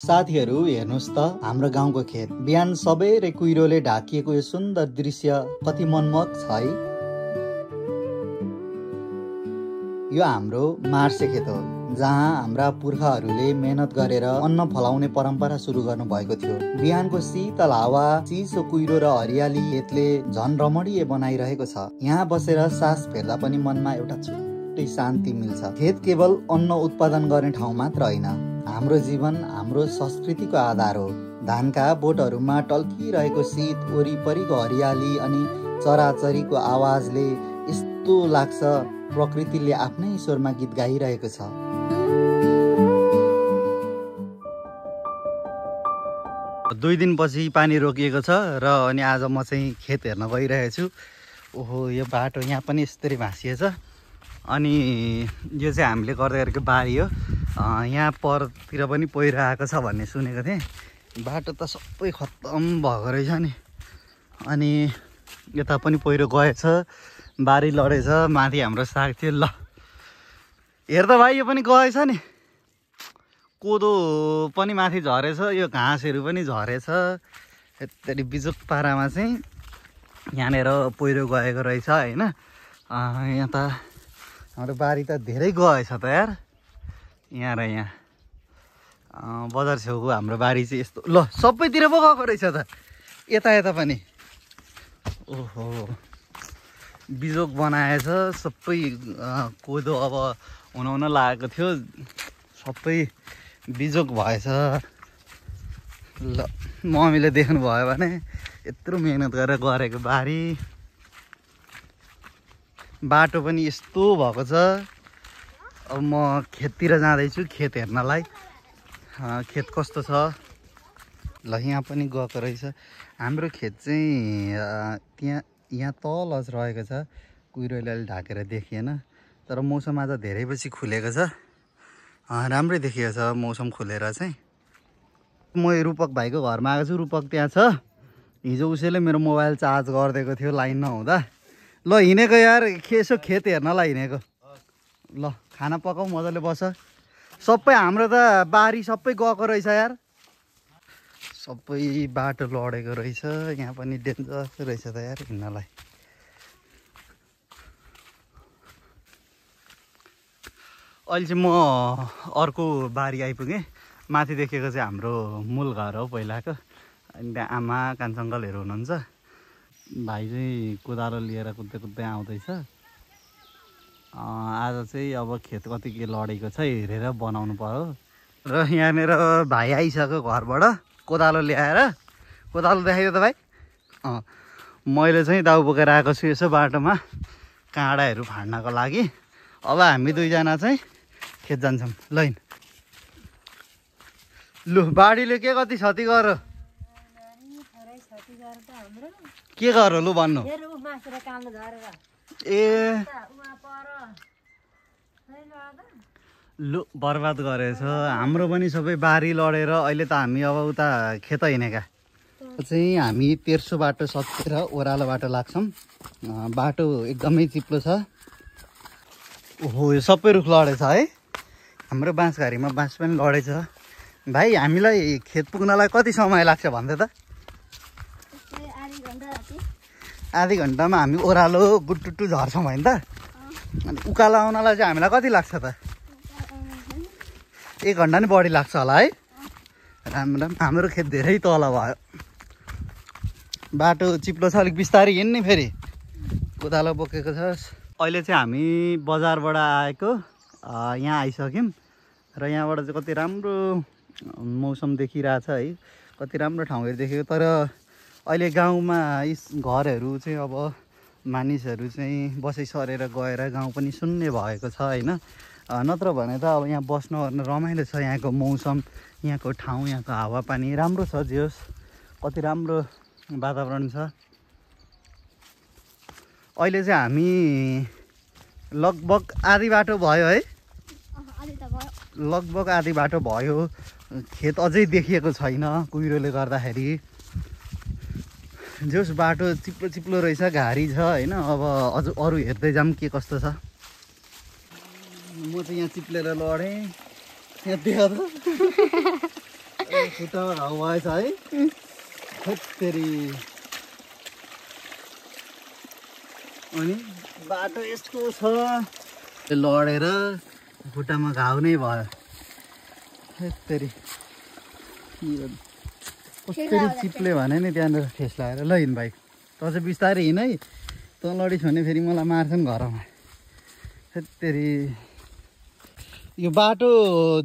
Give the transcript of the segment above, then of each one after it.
साथीहरू हेर्नुस् त हाम्रो गाउँको खेत बिहान सबैले कुहिरोले ढाकिएको यो सुन्दर दृश्य कति मनमोहक छ है। यो हाम्रो मार्से खेत हो जहाँ हाम्रा पुर्खाहरूले मेहनत गरेर अन्न फलाउने परम्परा सुरु गर्नु भएको थियो। बिहानको शीतल हावा, चिसो कुहिरो र हरियाली खेतले झन रमणीय बनाइरहेको छ। यहाँ बसेर सास फेर्दा पनि मनमा एउटा छुट्टै शान्ति मिल्छ। खेत केवल अन्न उत्पादन गर्ने ठाउँ मात्र होइन, हाम्रो जीवन, हाम्रो संस्कृतिको आधार हो। धानका बोटहरूमा टल्किरहेको शीत, वरिपरिको हरियाली अनि चराचरीको आवाजले यस्तो लाग्छ प्रकृतिले आफ्नै स्वरमा गीत गाइरहेको छ। दुई दिनपछि पानी रोकिएको छ र अनि आज म चाहिँ खेत हेर्न गइरहेको छु। ओहो, यो बाटो यहाँ पनि यस्तरी भाँसिएछ। अनि यो चाहिँ हामीले गर्दै गरेको बारी हो। यहाँ परतिर पनि पहिरो आएको छ भन्ने सुनेको थिएँ। बाटो त सबै खत्तम भएको रहेछ नि। अनि यता पनि पहिरो गएछ, बारी लडेछ। माथि हाम्रो साग थियो। ल हेर्दा भाइ यो पनि गएछ नि। कोदो पनि माथि झरेछ, यो घाँसहरू पनि झरेछ। यत्तरी बिजुक पारामा चाहिँ यहाँनिर पहिरो गएको रहेछ होइन। यहाँ त हाम्रो बारी त धेरै गएछ त यार। यहाँ र यहाँ बजार छेउको हाम्रो बारी चाहिँ यस्तो। ल सबैतिर पो गएको रहेछ त, यता यता पनि। ओहो, बिजोक बनाएछ सबै। कोदो अब हुन लागेको थियो, सबै बिजोक भएछ। ल मम्मीले देख्नुभयो भने यत्रो मेहनत गरेर गरेको बारी। बाटो पनि यस्तो भएको छ। अब म खेततिर जाँदैछु खेत हेर्नलाई, खेत कस्तो छ। ल यहाँ पनि गएको रहेछ। हाम्रो खेत चाहिँ यहाँ तल रहेको छ, कुहिरोले ढाकेर देखिएन। तर मौसम आज धेरै पछि खुलेको छ, राम्रै देखिएको छ मौसम खुलेर चाहिँ। म रूपक भाइको घरमा आएको छु। रूपक त्यहाँ छ। हिजो उसैले मेरो मोबाइल चार्ज गरिदिएको थियो लाइन नहुँदा। ल हिँडेको यार, यसो खेत हेर्नलाई हिँडेको। ल खाना पकाऊ, मजाले बस। सबै हाम्रो त बारी सबै गएको रहेछ यार। सबै बाटो लडेको रहेछ। यहाँ पनि डेन्जर रहेछ त यार हिँड्नलाई। अहिले चाहिँ म अर्को बारी आइपुगेँ। माथि देखेको चाहिँ हाम्रो मूल घर हो पहिलाको। अनि त्यहाँ आमा कान्छङ्कलहरू हुनुहुन्छ। भाइ चाहिँ कोदालो लिएर कुद्दै कुद्दै आउँदैछ। आज चाहिँ अब खेत कति के लडेको छ हेरेर बनाउनु पर्यो। र यहाँनिर भाइ आइसक्यो घरबाट कोदालो ल्याएर। कोदालो देखाइदियो त भाइ। मैले चाहिँ दाउ बोकेर आएको छु यसो बाटोमा काँडाहरू फाड्नको लागि। अब हामी दुईजना चाहिँ खेत जान्छौँ। ल लु, बाढीले के कति क्षति गर, के गर लु भन्नु। ए लु बर्बाद गरेछ हाम्रो पनि सबै बारी लडेर। अहिले त हामी अब उता खेत हिँडेका चाहिँ हामी तेर्सो बाटो सकेर ओह्रालो बाटो लाग्छौँ। बाटो एकदमै चिप्लो छ। ओहो, यो सबै रुख लडेछ है। हाम्रो बाँसघारीमा बाँस पनि लडेछ। भाइ हामीलाई खेत पुग्नलाई कति समय लाग्छ भन्दै त? आधी घन्टामा हामी ओह्रालो गुटुटु झर्छौँ होइन त। अनि उकालो आउनलाई चाहिँ हामीलाई कति लाग्छ त? 1 घन्टा नि बढी लाग्छ होला है। राम्रो। हाम्रो खेत धेरै तल भयो, बाटो चिप्लो छ, अलिक बिस्तारै हिँड्ने। फेरि कोदालो बोकेको छ। अहिले चाहिँ हामी बजारबाट आएको, यहाँ आइसक्यौँ। र यहाँबाट चाहिँ कति राम्रो मौसम देखिरहेछ है, कति राम्रो ठाउँहरू देखेको। तर अहिले गाउँमा घरहरू चाहिँ अब मानिसहरू चाहिँ बसै सरेर गएर गाउँ पनि शून्य भएको छ होइन। नत्र भने त अब यहाँ बस्न ओर्न रमाइलो छ। यहाँको मौसम, यहाँको ठाउँ, यहाँको हावापानी राम्रो छ। जे होस्, कति राम्रो वातावरण छ। अहिले चाहिँ हामी लगभग आधी बाटो भयो है। लगभग आधी बाटो भयो। खेत अझै देखिएको छैन कुहिरोले गर्दाखेरि। जोस् बाटो चिप्लो चिप्लो रहेछ, घारी छ होइन। अब अझ अरू हेर्दै जाऊँ के कस्तो छ। म चाहिँ यहाँ चिप्लेर लडेँ। यहाँ देख त खुट्टामा घाउ भएछ है फेरि अनि बाटो यस्तो छ लडेर खुट्टामा घाउ नै भयो फेरि कसरी चिप्ले भने नि त्यहाँनिर ठेस लगाएर ल हिँड बाइक त चाहिँ बिस्तारै हिँड है तँ लडिस् भने फेरि मलाई मार्छन् घरमा फेरि यो बाटो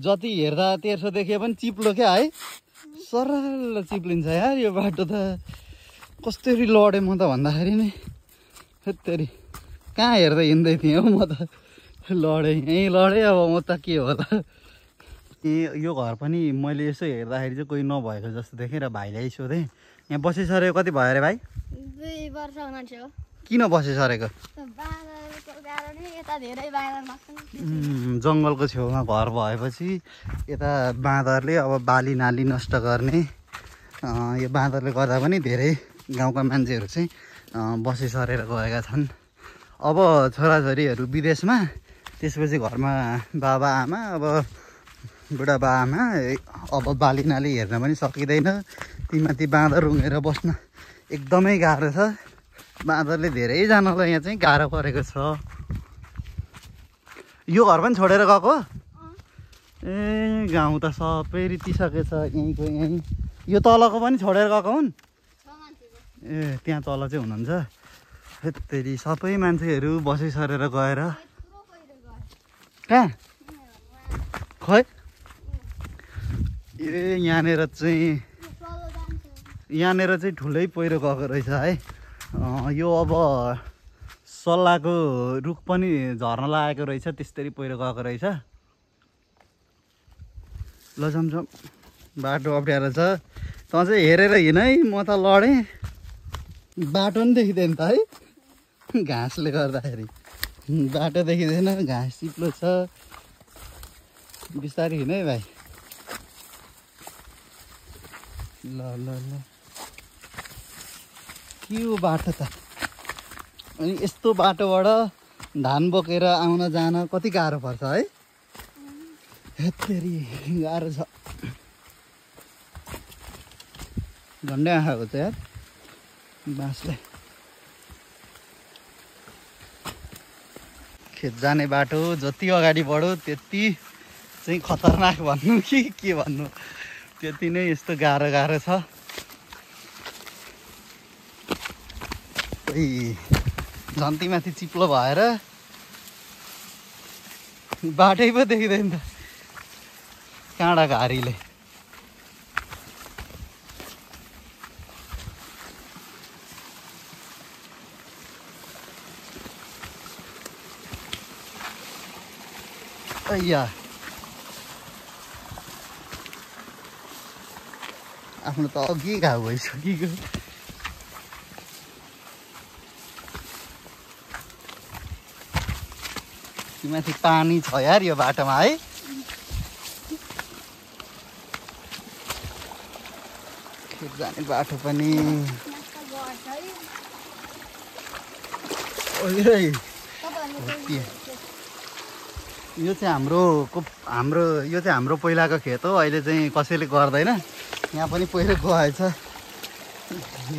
जति हेर्दा तेर्सो देखे पनि चिप्लो क्या है सरल चिप्लिन्छ यार यो बाटो त कसरी लडेँ म त भन्दाखेरि नि फेरि कहाँ हेर्दा हिँड्दै थिएँ हौ म त लडेँ यहीँ लडेँ अब म त के होला यो घर पनि मैले यसो हेर्दाखेरि चाहिँ कोही नभएको जस्तो देखेँ र भाइलाई सोधेँ यहाँ बसिसरेको कति भयो अरे भाइ 2 वर्ष मान्छे हो किन बसिसरेको जङ्गलको छेउमा घर भएपछि यता बाँदरले अब बाली नाली नष्ट गर्ने यो बाँदरले गर्दा पनि धेरै गाउँका मान्छेहरू चाहिँ बसिसरेर गएका छन् अब छोराछोरीहरू विदेशमा त्यसपछि घरमा बाबा आमा अब बुढाबा आमा अब बाली नाली हेर्न पनि सकिँदैन तीमाथि बाँदर रुँगेर बस्न एकदमै गाह्रो छ बाँदरले धेरैजनालाई यहाँ चाहिँ गाह्रो परेको छ यो घर पनि छोडेर गएको ए गाउँ त सबै रितिसकेछ यहीँको यहीँ यो तलको पनि छोडेर गएको हुन् ए त्यहाँ तल चाहिँ हुनुहुन्छ फेरि सबै मान्छेहरू बसिसरेर गएर कहाँ खै ए यहाँनिर चाहिँ ठुलै पहिरो गएको रहेछ है यो अब सल्लाहको रुख पनि झर्न लागेको रहेछ त्यसरी पहिरो गएको रहेछ ल जमजम बाटो अप्ठ्यारो छ तँ चाहिँ हेरेर हिँड है म त लडेँ बाटो पनि देखिँदैन त है घाँसले गर्दाखेरि बाटो देखिँदैन घाँस चिप्लो छ बिस्तारै हिँड है भाइ ल ल ल के हो बाटो त अनि यस्तो बाटोबाट धान बोकेर आउन जान कति गाह्रो पर्छ है फेरि गाह्रो छ झन्डै आँखाको छ यार बाँसले खेत जाने बाटो जति अगाडि बढ्यो त्यति चाहिँ खतरनाक भन्नु कि के भन्नु त्यति नै यस्तो गाह्रो गाह्रो छ झन्तीमाथि चिप्लो भएर बाटै पो देखिँदैन त काँडा घारीले अय्या आफ्नो त अघि घाउ भइसकेको माथि पानी छ यार यो बाटोमा है खेत जाने बाटो पनि यो चाहिँ हाम्रो पहिलाको खेत हो अहिले चाहिँ कसैले गर्दैन यहाँ पनि पहिरो गएछ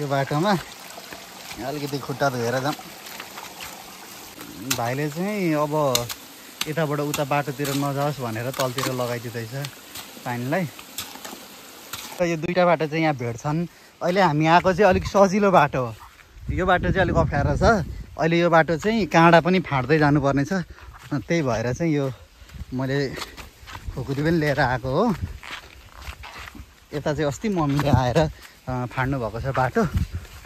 यो बाटोमा अलिकति खुट्टा धोएर जाऊँ भाइले चाहिँ अब यताबाट उता बाटोतिर नजाओस् भनेर तलतिर लगाइदिँदैछ पानीलाई यो दुईटा बाटो चाहिँ यहाँ भेट्छन् अहिले हामी आएको चाहिँ अलिक सजिलो बाटो हो यो बाटो चाहिँ अलिक अप्ठ्यारो छ अहिले यो बाटो चाहिँ काँडा पनि फाट्दै जानुपर्ने छ त्यही भएर चाहिँ यो मैले खुकुरी पनि लिएर आएको हो यता चाहिँ अस्ति मम्मीले आएर फाड्नु भएको छ बाटो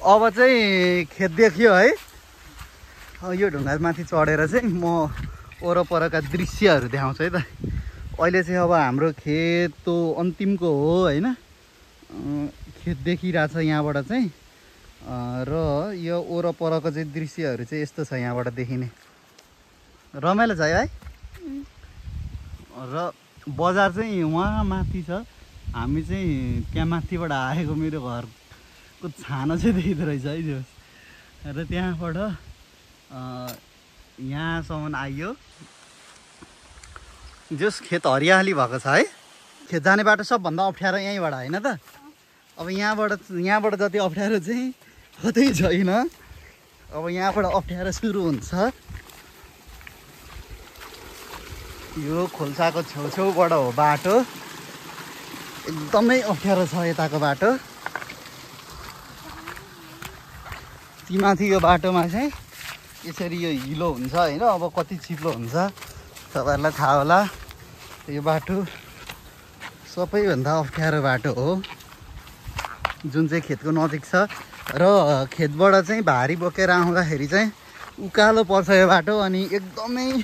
अब चाहिँ खेत देखियो है यो ढुङ्गामाथि चढेर चाहिँ म वरपरका दृश्यहरू देखाउँछु है त अहिले चाहिँ अब हाम्रो खेत त अन्तिमको हो होइन खेत देखिरहेछ यहाँबाट चाहिँ र यो वरपरको चाहिँ दृश्यहरू चाहिँ यस्तो छ यहाँबाट देखिने रमाइलो छ है र बजार चाहिँ वहाँ माथि छ हामी चाहिँ त्यहाँ माथिबाट आएको मेरो घरको छाना चाहिँ देखिँदो रहेछ है जो र त्यहाँबाट यहाँसम्म आइयो जस खेत हरियाली भएको छ है खेत जाने बाटो सबभन्दा अप्ठ्यारो यहीँबाट होइन त? अब यहाँबाट जति अप्ठ्यारो चाहिँ कतै छैन। अब यहाँबाट अप्ठ्यारो सुरु हुन्छ। यो खोल्साको छेउछेउबाट हो बाटो। एकदमै अप्ठ्यारो छ यताको बाटो। तीमाथि यो बाटोमा चाहिँ यसरी यो हिलो हुन्छ होइन। अब कति चिप्लो हुन्छ तपाईँहरूलाई थाहा होला। यो बाटो सबैभन्दा अप्ठ्यारो बाटो हो जुन चाहिँ खेतको नजिक छ। र खेतबाट चाहिँ भारी बोकेर आउँदाखेरि चाहिँ उकालो पर्छ यो बाटो अनि एकदमै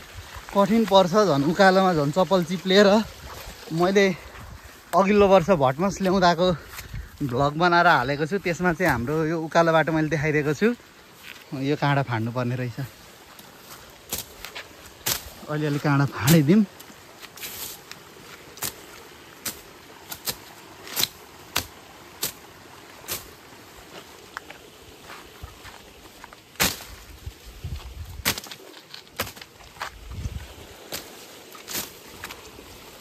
कठिन पर्छ। झन् उकालोमा झन् चप्पल चिप्लेर मैले अघिल्लो वर्ष भटमास ल्याउँदाको भ्लग बनाएर हालेको छु। त्यसमा चाहिँ हाम्रो यो उकालो बाटो मैले देखाइदिएको छु। यो काँडा फाड्नुपर्ने रहेछ। अलिअलि काँडा फाडिदिउँ।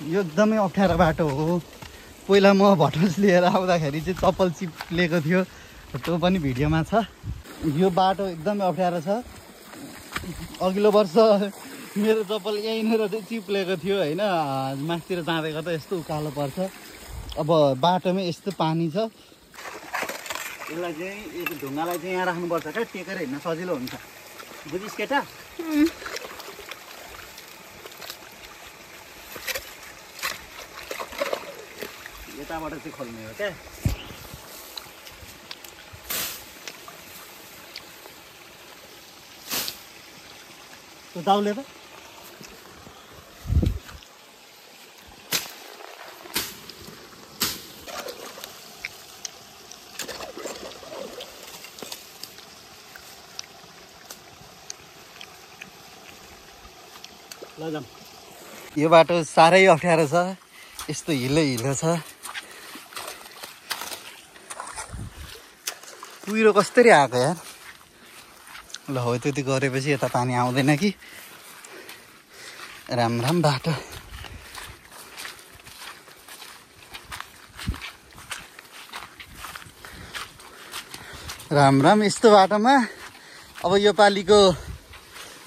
यो एकदमै अप्ठ्यारो बाटो हो। पहिला म भटमास लिएर आउँदाखेरि चाहिँ चप्पल चिप्लेको थियो। त्यो पनि भिडियोमा छ। यो बाटो एकदमै अप्ठ्यारो छ। अघिल्लो वर्ष मेरो चप्पल यहीँनिर चाहिँ चिप्लेको थियो होइन। माथितिर जाँदै गर्दा यस्तो उकालो पर्छ। अब बाटोमै यस्तो पानी छ। यसलाई चाहिँ यो ढुङ्गालाई चाहिँ यहाँ राख्नुपर्छ क्या, टेकेर हिँड्न सजिलो हुन्छ। बुझिस् केटा? यताबाट चाहिँ खोल्ने हो क्या। त्यो दाउले त ल जाऊँ। यो बाटो साह्रै अप्ठ्यारो छ। यस्तो हिलो छ। कुहिरो कसरी आएको यार। ल हो त्यति गरेपछि यता पानी आउँदैन कि। राम बाटो। राम यस्तो बाटोमा अब यो पालिको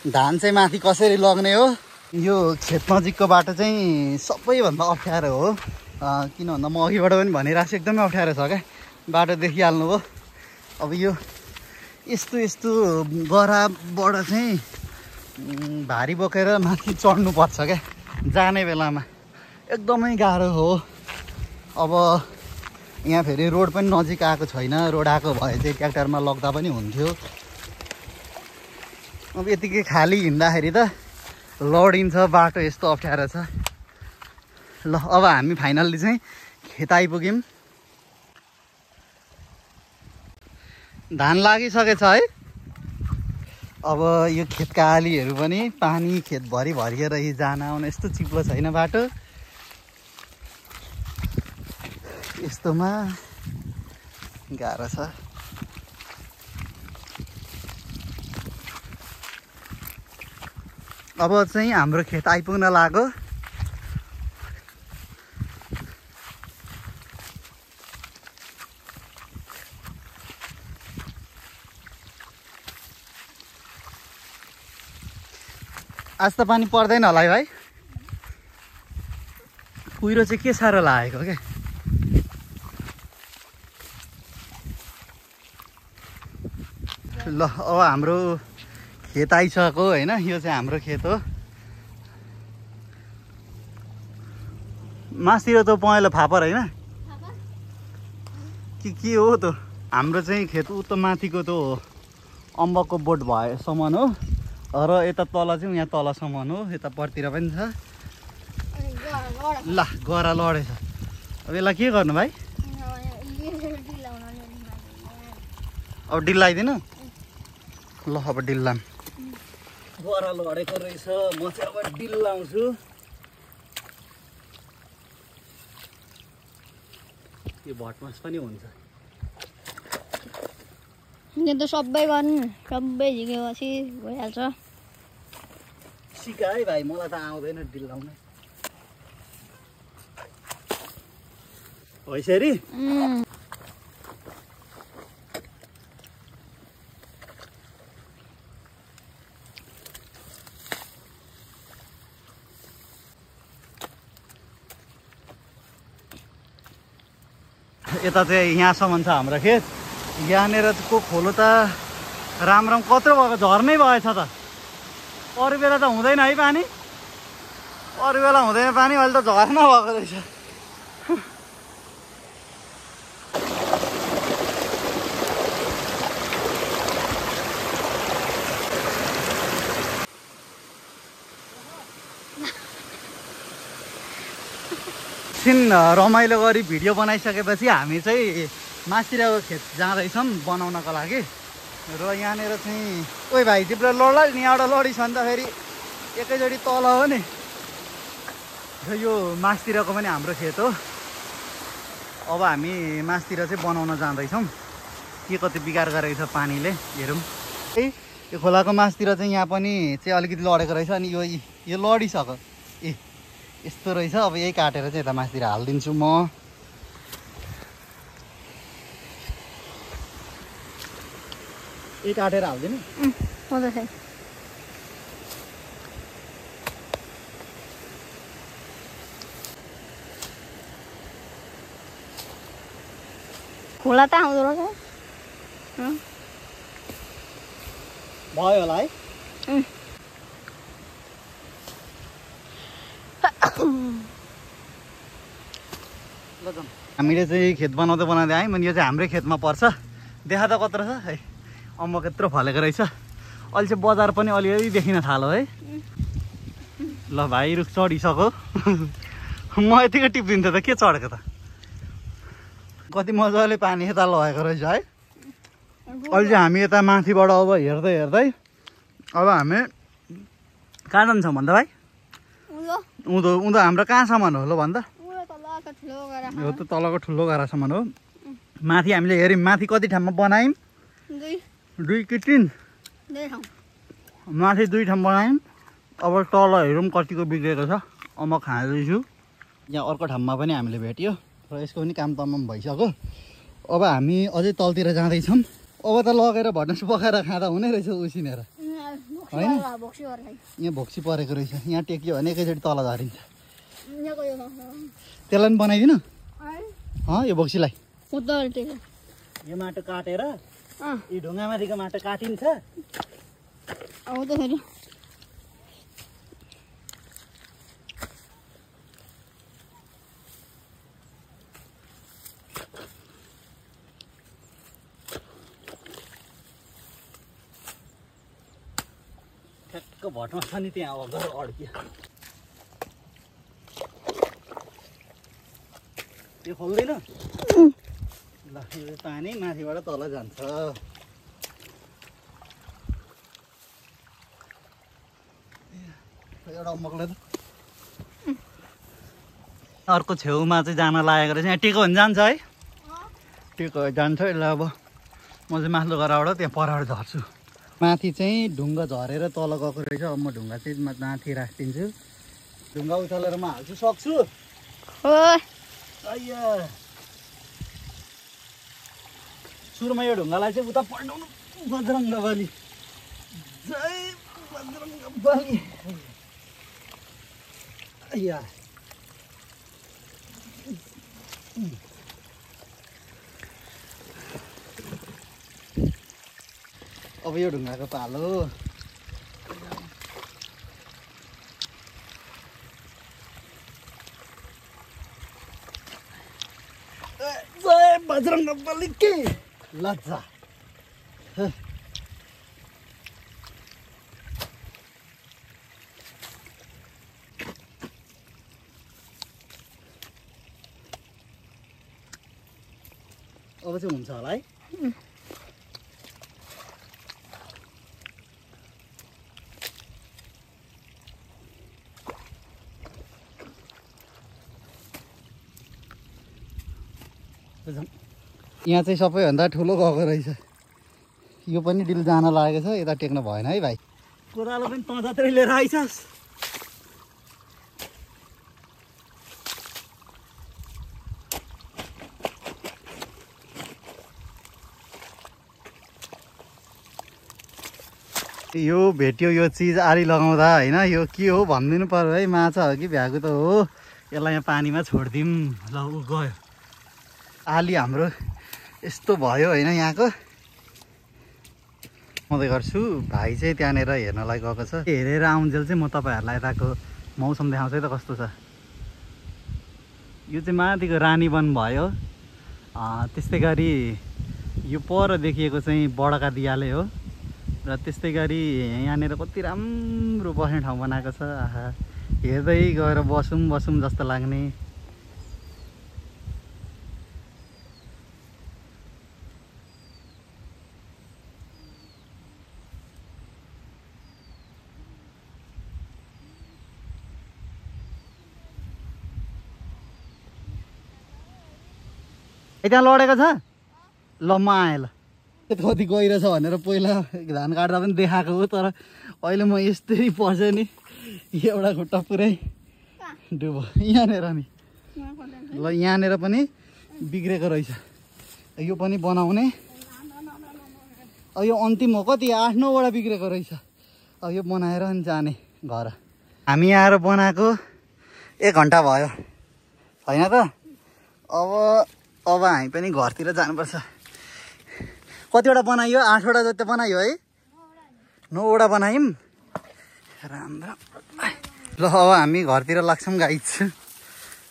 धान चाहिँ माथि कसरी लग्ने हो। यो खेत नजिकको बाटो चाहिँ सबैभन्दा अप्ठ्यारो हो। किन भन्दा म अघिबाट पनि भनिरहेको छु एकदमै अप्ठ्यारो छ क्या। बाटो देखिहाल्नु भयो। अब यो यस्तो गराबाट चाहिँ भारी बोकेर माथि चढ्नुपर्छ क्या जाने बेलामा। एकदमै गाह्रो हो। अब यहाँ फेरि रोड पनि नजिक आएको छैन। रोड आएको भए चाहिँ ट्र्याक्टरमा लग्दा पनि हुन्थ्यो। अब यतिकै खाली हिँड्दाखेरि त लडिन्छ। बाटो यस्तो अप्ठ्यारो छ। ल अब हामी फाइनल्ली चाहिँ खेत आइपुग्यौँ। धान लागिसकेछ है। अब यो खेतका आलीहरू पनि पानी खेतभरि भरिएर जान आउन यस्तो चिप्लो छैन बाटो। यस्तोमा गाह्रो छ। अब चाहिँ हाम्रो खेत आइपुग्न लाग्यो। आज त पानी पर्दैन होला है भाइ। कुहिरो चाहिँ के साह्रो लागेको क्या। ल अब हाम्रो खेत आइसक्यो होइन। यो चाहिँ हाम्रो खेत हो। मासतिर त पहेँलो फापर होइन के हो त। हाम्रो चाहिँ खेत उता माथिको त अम्बकको बोट भएसम्म हो। र यता तल चाहिँ यहाँ तलसम्म हो। यता परतिर पनि छ। ल गरा लडेछ। अब यसलाई के गर्नु भाइ? अब डिल्लाइदिनु। ल अब डिल्लाम। गरा लडेको रहेछ। म चाहिँ अब डिल्लाउँछु। यो भटमास पनि हुन्छ। यो त सबै गर्नु। सबै झिकेपछि भइहाल्छ। सिका है भाइ, मलाई त आउँदैन डिल्लाउन। हो यसरी यता चाहिँ यहाँसम्म छ हाम्रो खेत यहाँनिरको खोलो त राम कत्रो भएको झर्नै भएछ त अरू बेला त हुँदैन है पानी अरू बेला हुँदैन पानी अहिले त झर्ना भएको रहेछ एकछिन रमाइलो गरी भिडियो बनाइसकेपछि हामी चाहिँ मासिराको खेत जाँदैछौँ बनाउनको लागि र यहाँनिर चाहिँ ओइ भाइ तिम्रो लड्ला नि एउटा लडिस भने त फेरि एकैचोटि तल हो नि यो मासतिरको पनि हाम्रो खेत हो अब हामी मासतिर चाहिँ बनाउन जाँदैछौँ के कति बिगार गरेको छ पानीले हेरौँ है यो खोलाको मासतिर चाहिँ यहाँ पनि चाहिँ अलिकति लडेको रहेछ अनि यो लडिसक्यो ए यस्तो रहेछ अब यही काटेर चाहिँ यता मासतिर हालिदिन्छु म यही काटेर हालिदिनु खोला त आउँदो रहेछ भयो होला है हामीले चाहिँ खेत बनाउँदै बनाउँदै आयौँ अनि यो चाहिँ हाम्रै खेतमा पर्छ देखा त कत्रो छ है अम्बक यत्रो फलेको रहेछ अहिले चाहिँ बजार पनि अलिअलि देखिन थाल्यो है ल भाइ रुख चढिसक्यो म यतिकै टिपिदिन्थेँ त के चढेको त कति मजाले पानी यता लगेको रहेछ है अहिले चाहिँ हामी यता माथिबाट अब हेर्दै हेर्दै अब हामी कहाँ जान्छौँ भन्दा भाइ उँधो उँधो हाम्रो कहाँसम्म हो ल भन्दा यो त तलको ठुलो गाडासम्म हो माथि हामीले हेऱ्यौँ माथि कति ठाउँमा बनायौँ 2 कि 3 माथि 2 ठाउँ बनायौँ अब तल हेरौँ कतिको बिग्रेको छ अब म खाँदैछु यहाँ अर्को ठाउँमा पनि हामीले भेट्यो र यसको पनि काम तमाम भइसक्यो अब हामी अझै तलतिर जाँदैछौँ अब त लगेर भटमास पकाएर खाँदा हुने रहेछ उसिनेर होइन यहाँ भोक्सी परेको रहेछ यहाँ टेक्यो भने एकैचोटि तल झरिन्छ त्यसलाई पनि बनाइदिनु यो भोक्सीलाई यो माटो काटेर यो ढुङ्गामाथिको माटो काटिन्छ ठ्याक्क भटमा छ नि त्यहाँ अब अड्कियो यो खोल्दैन ल यो पानी माथिबाट तल जान्छ एउटा अम्बकलाई त अर्को छेउमा चाहिँ जान लागेको रहेछ यहाँ टेको भने जान्छ है टेको जान्छ ल अब म चाहिँ माथिल्लो घरबाट त्यहाँ परबाट झर्छु माथि चाहिँ ढुङ्गा झरेर तल गएको रहेछ अब म ढुङ्गा चाहिँ माथि राखिदिन्छु ढुङ्गा उचालेर म हाल्छु सक्छु सुरुमा यो ढुङ्गालाई चाहिँ उता पल्टाउनु बजरङ्गबली जय बजरङ्गबली अब यो ढुङ्गाको पालो जय बजरङ्गबली के लज्जा अब चाहिँ हुन्छ होला है यहाँ चाहिँ सबैभन्दा ठुलो गएको रहेछ यो पनि डिल जान लागेको छ यता टेक्न भएन है भाइ कोदालो पनि तँ जत्रै लिएर आइछस् यो भेट्यो यो चिज आली लगाउँदा होइन यो के हो भनिदिनु पर्यो है माछा हो कि भ्यागु त हो यसलाई यहाँ पानीमा छोडिदिउँ ल ऊ गयो आली हाम्रो यस्तो भयो होइन यहाँको म गर्छु भाइ चाहिँ त्यहाँनिर हेर्नलाई गएको छ हेरेर आउन्जेल चाहिँ म तपाईँहरूलाई यताको मौसम देखाउँछु है त कस्तो छ यो चाहिँ माथिको रानीवन भयो त्यस्तै गरी यो पर देखिएको चाहिँ बडका दियाले हो र त्यस्तै गरी यहाँनिर कति राम्रो बस्ने ठाउँ बनाएको छ आहा हेर्दै गएर बसौँ जस्तो लाग्ने त्यहाँ लडेको छ ल म आएँ ल कति गहिरो छ भनेर पहिला धान काट्दा पनि देखाएको हो तर अहिले म यस्तै पर्छ नि एउटा खुट्टा पुरै डुबो यहाँनिर नि ल यहाँनिर पनि बिग्रेको रहेछ यो पनि बनाउने यो अन्तिम हो कति 8-9वटा बिग्रेको रहेछ अब यो बनाएर अनि जाने घर हामी आएर बनाएको 1 घन्टा भयो होइन त अब हामी पनि घरतिर जानुपर्छ कतिवटा बनाइयो 8वटा जति बनाइयो है 9वटा बनायौँ राम्रो ल अब हामी घरतिर लाग्छौँ गाइस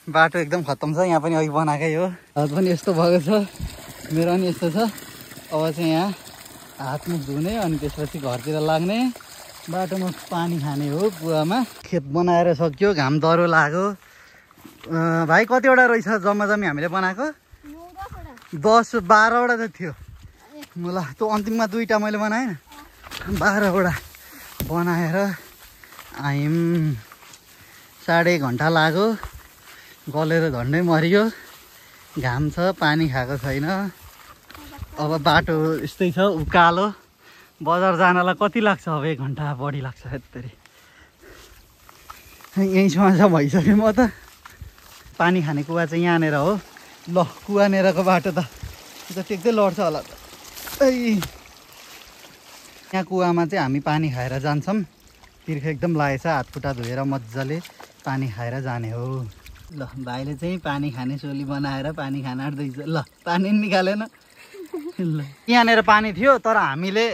बाटो एकदम खत्तम छ यहाँ पनि अघि बनाएकै हो हात पनि यस्तो भएको छ मेरो पनि यस्तो छ अब चाहिँ यहाँ हात मुख धुने अनि त्यसपछि घरतिर लाग्ने बाटोमा पानी खाने हो कुवामा खेत बनाएर सक्यो घाम दह्रो लाग्यो भाइ कतिवटा रहेछ जम्मा हामीले बनाएको 10-12वटा त थियो मलाई त्यो अन्तिममा 2टा मैले बनाएँ 12वटा बनाएर आयौँ 1.5 घन्टा लाग्यो गलेर झन्डै मरियो घाम छ पानी खाएको छैन अब बाटो यस्तै छ उकालो बजार जानलाई कति लाग्छ अब 1 घन्टा बढी लाग्छ यत्तरी यहीँसम्म चाहिँ भइसक्यो म त पानी खाने कुवा चाहिँ यहाँनिर हो ल कुवानेरको बाटो त टेक्दै लड्छ होला त यहाँ कुवामा चाहिँ हामी पानी खाएर जान्छौँ तिर्खा एकदम लागेछ हात खुट्टा धोएर मजाले पानी खाएर जाने हो ल भाइले चाहिँ पानी खाने सोली बनाएर पानी खान आँट्दैछ ल पानी निकालेन ल यहाँनिर पानी थियो तर हामीले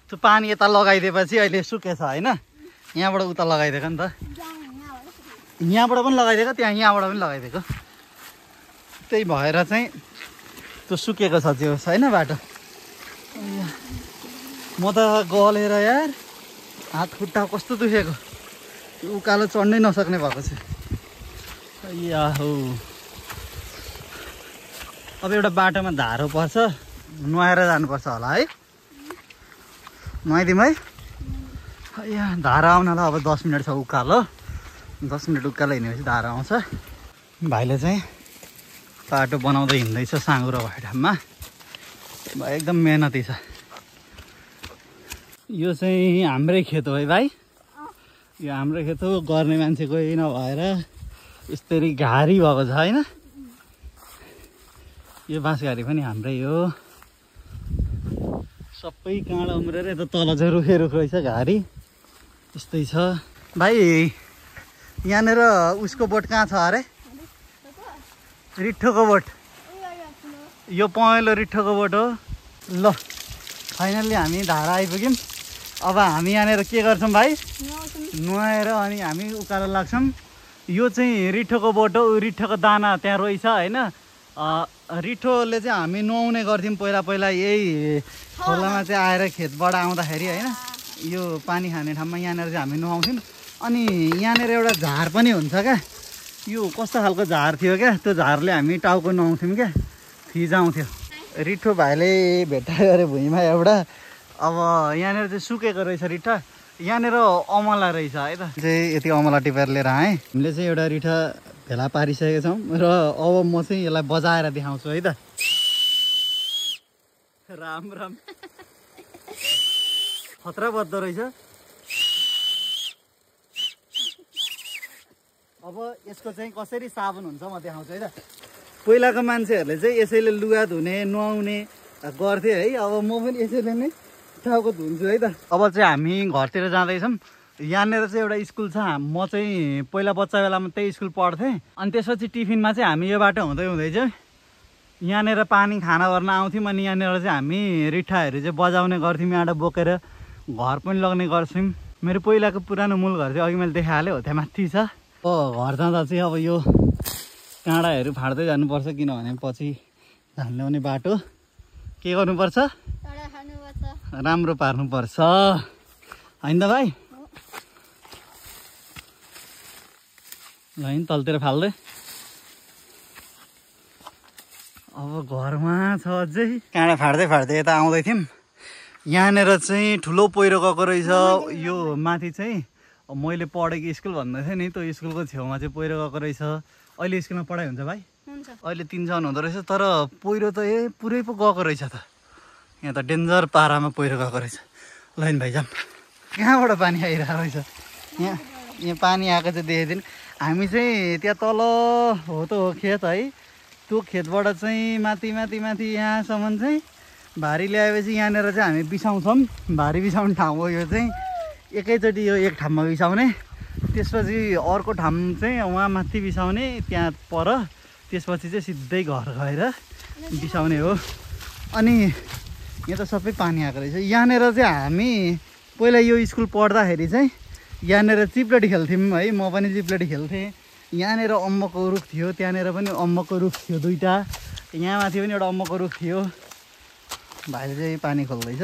त्यो पानी यता लगाइदिएपछि अहिले सुकेछ होइन यहाँबाट उता लगाइदिएको नि त यहाँबाट पनि लगाइदिएको यहाँबाट पनि लगाइदिएको त्यही भएर चाहिँ त्यो सुकेको छ त्यो छैन बाटो म त गलेर यार हात खुट्टा कस्तो दुखेको उकालो चढ्नै नसक्ने भएको छु या हो अब एउटा बाटोमा धारो पर्छ नुहाएर जानुपर्छ होला है नुहाइदिउँ है यहाँ धारा आउनलाई अब 10 मिनट छ उकालो 10 मिनट उकालो हिँडेपछि धारा आउँछ भाइले चाहिँ बाटो बनाउँदै हिँड्दैछ साँगुरो भाइठाममा भाइ एकदम मेहनती छ यो चाहिँ हाम्रै खेत हो है भाइ यो हाम्रो खेत हो गर्ने मान्छे कोही नभएर यस्तरी घारी भएको छ होइन यो बाँसघारी पनि हाम्रै हो सबै काँडा उम्रेर यता तल चाहिँ रुख रहेछ घारी यस्तै छ भाइ यहाँनिर उसको बोट कहाँ छ अरे रिठोको बोट यो पहेँलो रिठोको बोट हो ल फाइनल्ली हामी धारा आइपुग्यौँ अब हामी यहाँनिर के गर्छौँ भाइ नुहाएर अनि हामी उकालो लाग्छौँ यो चाहिँ रिठोको बोट हो रिठोको दाना त्यहाँ रहेछ होइन रिठोले चाहिँ हामी नुहाउने गर्थ्यौँ पहिला यही खोलामा चाहिँ आएर खेतबाट आउँदाखेरि होइन यो पानी खाने ठाउँमा यहाँनिर चाहिँ हामी नुहाउँथ्यौँ अनि यहाँनिर एउटा झार पनि हुन्छ क्या यो कस्तो खालको झार थियो क्या त्यो झारले हामी टाउको नुहाउँथ्यौँ क्या फिजाउँथ्यो रिठो भाइले भेट्टा गरे भुइँमा एउटा अब यहाँनिर चाहिँ सुकेको रहेछ रिठा यहाँनिर अमला रहेछ है त चाहिँ यति अमला टिपेर लिएर आएँ हामीले चाहिँ एउटा रिठा भेला पारिसकेका छौँ र अब म चाहिँ यसलाई बजाएर देखाउँछु है त राम राम खतरा बज्दो रहेछ अब यसको चाहिँ कसरी साबुन हुन्छ म देखाउँछु है त पहिलाको मान्छेहरूले चाहिँ यसैले लुगा धुने नुहाउने गर्थे है अब म पनि यसैले नै टाउको धुन्छु है त। अब चाहिँ हामी घरतिर जाँदैछौँ। यहाँनिर चाहिँ एउटा स्कुल छ। म चाहिँ पहिला बच्चा बेलामा त्यही स्कुल पढ्थेँ। अनि त्यसपछि टिफिनमा चाहिँ हामी यो बाटो हुँदै हुँदै चाहिँ यहाँनिर पानी खाना गर्न आउँथ्यौँ। अनि यहाँनिर चाहिँ हामी रिठाहरू चाहिँ बजाउने गर्थ्यौँ, यहाँबाट बोकेर घर पनि लग्ने गर्थ्यौँ। मेरो पहिलाको पुरानो मूल घर चाहिँ अघि मैले देखाइहालेँ हो, त्यहाँ माथि छ। घर जाँदा चाहिँ अब यो काँडाहरू फाड्दै जानुपर्छ, किनभने पछि धान ल्याउने बाटो के गर्नुपर्छ, राम्रो पार्नुपर्छ होइन त भाइ। ल तलतिर फाल्दै। अब घरमा छ अझै काँडा फाड्दै फाड्दै यता आउँदै थियौँ। यहाँनिर चाहिँ ठुलो पहिरो गएको रहेछ। यो माथि चाहिँ मैले पढेको स्कुल भन्दै थिएँ नि, त्यो स्कुलको छेउमा चाहिँ पहिरो गएको रहेछ। अहिले स्कुलमा पढाइ हुन्छ भाइ? अहिले 3 जन हुँदो रहेछ, तर पहिरो त पुरै पो गएको रहेछ त। यहाँ त डेन्जर पारामा पहिरो गएको रहेछ। ल भाइ जाम। कहाँबाट पानी आइरहेको रहेछ? यहाँ पानी आएको चाहिँ देखेको थिएन। हामी चाहिँ त्यहाँ तल हो त हो खेत है, त्यो खेतबाट चाहिँ माथि माथि माथि यहाँसम्म चाहिँ भारी ल्याएपछि यहाँनिर चाहिँ हामी बिसाउँछौँ। भारी बिसाउने ठाउँ हो यो चाहिँ। एकैचोटि यो एक ठाउँमा बिसाउने, त्यसपछि अर्को ठाउँ चाहिँ वहाँ माथि बिसाउने त्यहाँ पर, त्यसपछि चाहिँ सिधै घर गएर बिसाउने हो। अनि यहाँ त सबै पानी आएको रहेछ। यहाँनिर चाहिँ हामी पहिला यो स्कुल पढ्दाखेरि चाहिँ यहाँनिर चिप्लेटी खेल्थ्यौँ है, म पनि चिप्लेटी खेल्थेँ। यहाँनिर अम्बकको रुख थियो, त्यहाँनिर पनि अम्बकको रुख थियो 2टा, यहाँ माथि पनि एउटा अम्बकको रुख थियो। भाइले चाहिँ पानी खोल्दैछ।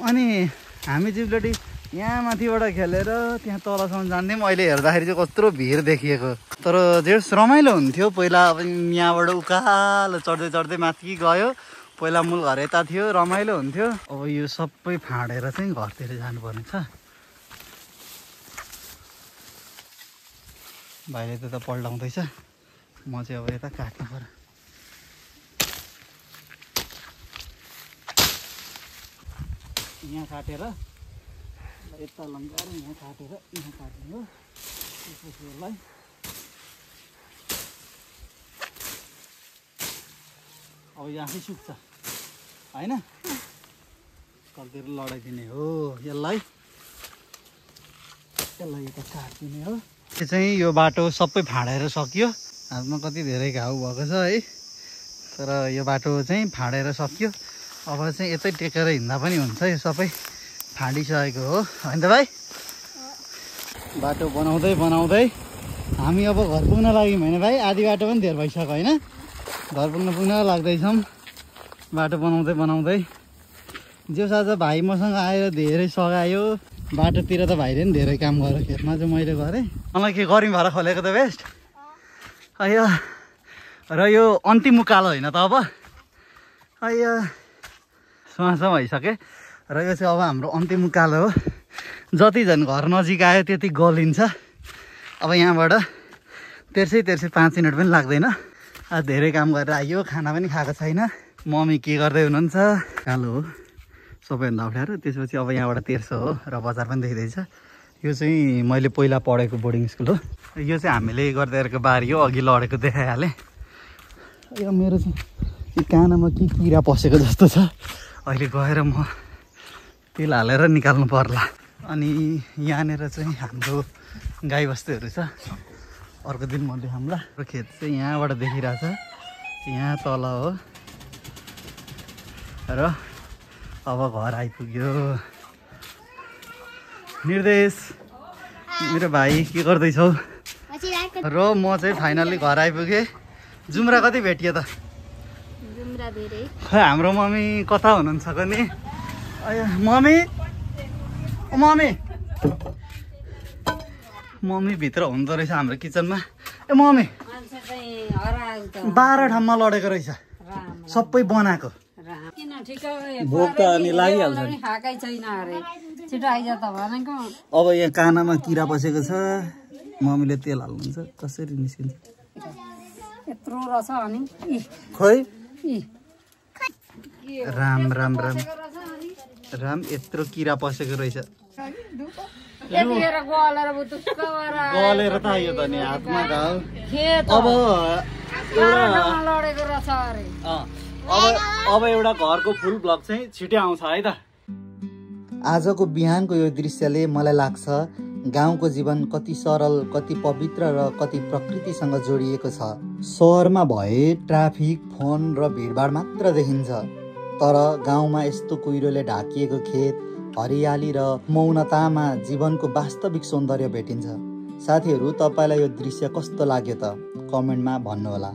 अनि हामी चिप्लेटी यहाँ माथिबाट खेलेर त्यहाँ तलसम्म जान्थ्यौँ। अहिले हेर्दाखेरि चाहिँ कत्रो भिड देखिएको, तर जेस रमाइलो हुन्थ्यो पहिला। अब यहाँबाट उकालो चढ्दै चढ्दै माथि गयो, पहिला मूल घर यता थियो, रमाइलो हुन्थ्यो। अब यो सबै फाँडेर चाहिँ घरतिर जानुपर्ने छ। भाइले त पल्टाउँदैछ, म चाहिँ अब यता काट्नु पर्यो। यहाँ काटेर यता लम्काएर यहाँ काटेर यहाँ काट्ने हो। त्यसपछि यसलाई अब यहाँ चाहिँ सुक्छ होइन, कलतिर लडाइदिने हो। यसलाई यता काटिदिने हो। त्यो चाहिँ यो बाटो सबै फाँडेर सकियो। हातमा कति धेरै घाउ भएको छ है, तर यो बाटो चाहिँ फाँडेर सकियो। अब चाहिँ यतै टेकेर हिँड्दा पनि हुन्छ। यो सबै फाँडिसकेको हो होइन त भाइ? बाटो बनाउँदै बनाउँदै हामी अब घर पुग्न लाग्यौँ होइन भाइ? आधी बाटो पनि धेर भइसक्यो होइन? घर पुग्न लाग्दैछौँ बाटो बनाउँदै बनाउँदै। जो आज भाइ मसँग आएर धेरै सघायो। बाटोतिर त भाइले पनि धेरै काम गर्यो, खेतमा चाहिँ मैले गरेँ। मलाई के गरिम भएर खोलेको त बेस्ट। अयो र यो अन्तिम उकालो होइन त अब? अयो सुहासा भइसक्यो र यो चाहिँ अब हाम्रो अन्तिम उकालो हो। जति झन् घर नजिक आयो त्यति गलिन्छ। अब यहाँबाट तेर्सै 5 मिनट पनि लाग्दैन। धेरै काम गरेर आइयो, खाना पनि खाएको छैन। मम्मी के गर्दै हुनुहुन्छ? कालो हो सबैभन्दा अप्ठ्यारो। त्यसपछि अब यहाँबाट तेर्सो हो र बजार पनि देखिँदैछ। यो चाहिँ मैले पहिला पढेको बोर्डिङ स्कुल हो। यो चाहिँ हामीले गर्दै गरेको बारी हो, अघि लडेको देखाइहालेँ। यो मेरो चाहिँ यो कानामा के किरा पसेको जस्तो छ। अहिले गएर म तेल हालेर निकाल्नु पर्ला। अनि यहाँनिर चाहिँ हाम्रो गाईबस्तुहरू छ, अर्को दिन म देखाउँला। खेत चाहिँ यहाँबाट देखिरहेछ, यहाँ तल हो। र अब घर आइपुग्यो। निर्देश मेरो भाइ के गर्दैछौ? र म चाहिँ फाइनल्ली घर आइपुगेँ। जुम्रा कति भेटियो त? खै हाम्रो मम्मी कता हुनुहुन्छ नि? मम्मी मम्मी भित्र हुँदो रहेछ हाम्रो किचनमा। ए मम्मी 12 ठाउँमा लडेको रहेछ, सबै बनाएको। भोक त अनि लागिहाल्छ नि। अब यहाँ कानामा किरा पसेको छ, मम्मीले तेल हाल्नुहुन्छ। कसरी निस्किन्छ? खोइ राम राम राम राम, यत्रो किरा पसेको रहेछ। गलेर त आयो त नि, हातमा घाउ। अब एउटा घरको फुल ब्लग चाहिँ छिटै आउँछ है त। आजको बिहानको यो दृश्यले मलाई लाग्छ गाउँको जीवन कति सरल, कति पवित्र र कति प्रकृतिसँग जोडिएको छ। सहरमा भए ट्राफिक, फोन र भिडभाड मात्र देखिन्छ, तर गाउँमा यस्तो कुहिरोले ढाकिएको खेत, हरियाली र मौनतामा जीवनको वास्तविक सौन्दर्य भेटिन्छ। साथीहरू, तपाईँलाई यो दृश्य कस्तो लाग्यो त कमेन्टमा भन्नुहोला।